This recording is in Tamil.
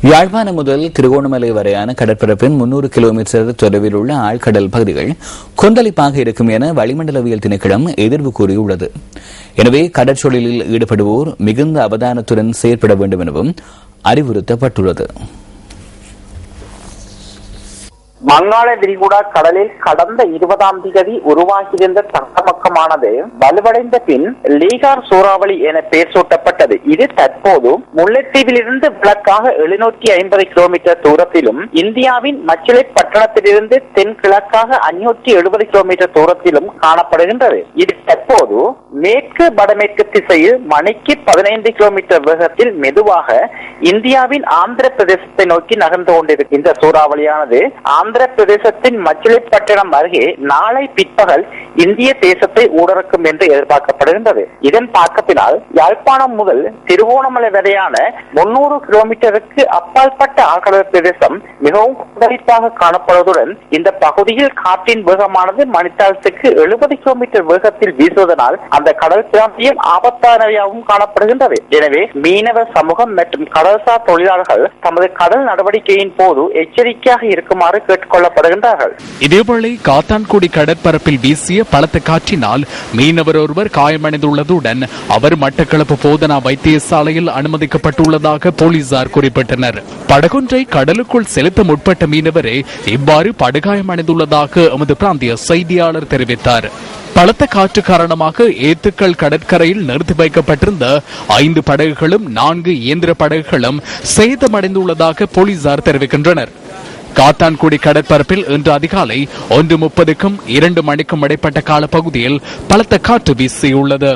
யாழ்ப்பாணம் முதல் திருகோணமலை வரையான கடற்பரப்பின் 300 கிலோமீட்டர் தொலைவில் உள்ள ஆழ்கடல் பகுதிகள் கொந்தளிப்பாக இருக்கும் என வளிமண்டலவியல் திணைக்களம் எதிர்வு கூறியுள்ளது. எனவே கடற்சொழிலில் ஈடுபடுவோர் மிகுந்த அவதானத்துடன் செயற்பட வேண்டும் எனவும் அறிவுறுத்தப்பட்டுள்ளது. வங்காள விரிகுடா கடலில் கடந்த 20ஆம் தேதி உருவாகியிருந்த தங்கமக்கமானது வலுவடைந்த பின் லீகார் சூறாவளி என பெயர் சூட்டப்பட்டது. இது தற்போது முல்லைத்தீவிலிருந்து விலக்காக 750 கிலோமீட்டர் தூரத்திலும் இந்தியாவின் மச்சிலை பட்டணத்திலிருந்து தென்கிழக்காக 570 கிலோமீட்டர் தூரத்திலும் காணப்படுகின்றது. இது தற்போது மேற்கு வடமேற்கு திசையில் மணிக்கு 15 கிலோமீட்டர் வேகத்தில் மெதுவாக இந்தியாவின் ஆந்திர பிரதேசத்தை நோக்கி நகர்ந்து கொண்டிருக்கும் இந்த சூறாவளியானது ஆந்திர பிரதேசத்தின் மச்சிலிப்பட்டினம் அருகே நாளை பிற்பகல் இந்திய தேசத்தை ஊடறுக்கும் என்று எதிர்பார்க்கப்படுகின்றது. இதன் தாக்கத்தினால் யாழ்ப்பாணம் முதல் திருகோணமலை வரையான 300 கிலோமீட்டருக்கு அப்பாற்பட்ட ஆழ்கடல் பிரதேசம் மிகவும் கொந்தளிப்பாக காணப்படுவதுடன் இந்த பகுதியில் காற்றின் வேகமானது மணித்தாளத்துக்கு 70 கிலோமீட்டர் வேகத்தில் வீசுவதனால் அந்த கடல் பிராந்தியம் ஆபத்தானவையாகவும் காணப்படுகின்றது. எனவே மீனவ சமூகம் மற்றும் கடல்சார் தொழிலாளர்கள் தமது கடல் நடவடிக்கையின் போது எச்சரிக்கையாக இருக்குமாறு கேட்டுக்கொள்ளப்படுகின்றார்கள். இதேவேளை காத்தான்குடி கடற்பரப்பில் வீசிய பலத்த காற்றினால் மீனவர் ஒருவர் காயமடைந்துள்ளதுடன் அவர் மட்டக்களப்பு போதனா வைத்தியசாலையில் அனுமதிக்கப்பட்டுள்ளதாக போலீசார் குறிப்பிட்டனர். படகொன்றை கடலுக்குள் செலுத்த முற்பட்ட மீனவரே இவ்வாறு படுகாயமடைந்துள்ளதாக எமது பிராந்திய செய்தியாளர் தெரிவித்தார். பலத்த காற்று காரணமாக ஏத்துக்கள் கடற்கரையில் நிறுத்தி வைக்கப்பட்டிருந்த 5 படகுகளும் 4 இயந்திர படகுகளும் சேதமடைந்துள்ளதாக போலீசார் தெரிவிக்கின்றனர். காத்தான்குடி கடற்பரப்பில் இன்று அதிகாலை 1:30க்கும் 2 மணிக்கும் இடைப்பட்ட காலப்பகுதியில் பலத்த காற்று வீசியுள்ளது.